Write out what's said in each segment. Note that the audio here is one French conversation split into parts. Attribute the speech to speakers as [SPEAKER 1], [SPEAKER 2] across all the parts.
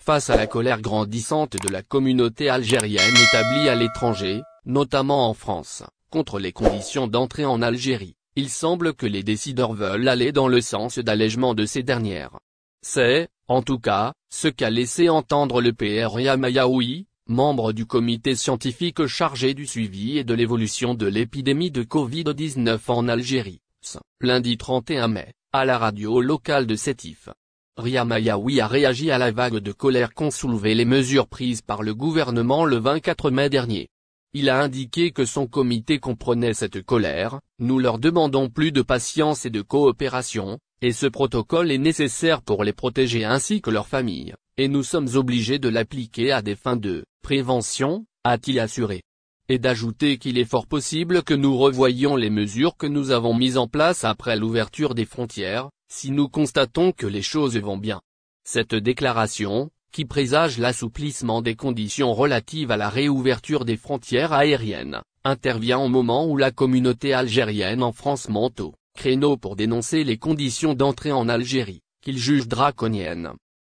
[SPEAKER 1] Face à la colère grandissante de la communauté algérienne établie à l'étranger, notamment en France, contre les conditions d'entrée en Algérie, il semble que les décideurs veulent aller dans le sens d'allègement de ces dernières. C'est, en tout cas, ce qu'a laissé entendre le Pr Riyam Ayaoui, membre du comité scientifique chargé du suivi et de l'évolution de l'épidémie de Covid-19 en Algérie, lundi 31 mai, à la radio locale de Sétif. Riyam Ayaoui a réagi à la vague de colère qu'ont soulevé les mesures prises par le gouvernement le 24 mai dernier. Il a indiqué que son comité comprenait cette colère, nous leur demandons plus de patience et de coopération, et ce protocole est nécessaire pour les protéger ainsi que leurs familles, et nous sommes obligés de l'appliquer à des fins de prévention, a-t-il assuré. Et d'ajouter qu'il est fort possible que nous revoyions les mesures que nous avons mises en place après l'ouverture des frontières, si nous constatons que les choses vont bien. Cette déclaration, qui présage l'assouplissement des conditions relatives à la réouverture des frontières aériennes, intervient au moment où la communauté algérienne en France monte au créneau pour dénoncer les conditions d'entrée en Algérie, qu'ils jugent draconiennes.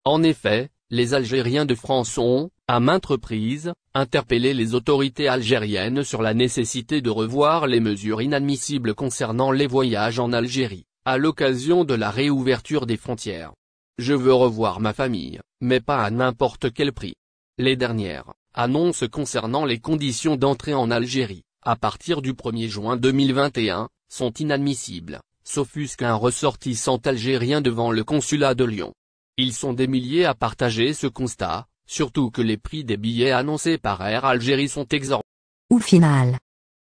[SPEAKER 1] En effet, les Algériens de France ont, à maintes reprises, interpellé les autorités algériennes sur la nécessité de revoir les mesures inadmissibles concernant les voyages en Algérie, à l'occasion de la réouverture des frontières. Je veux revoir ma famille, mais pas à n'importe quel prix. Les dernières annonces concernant les conditions d'entrée en Algérie, à partir du 1er juin 2021, sont inadmissibles, s'offusque un ressortissant algérien devant le consulat de Lyon. Ils sont des milliers à partager ce constat, surtout que les prix des billets annoncés par Air Algérie sont exorbitants.
[SPEAKER 2] Au final,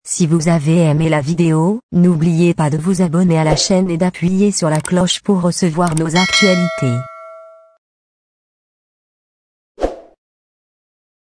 [SPEAKER 2] si vous avez aimé la vidéo, n'oubliez pas de vous abonner à la chaîne et d'appuyer sur la cloche pour recevoir nos actualités.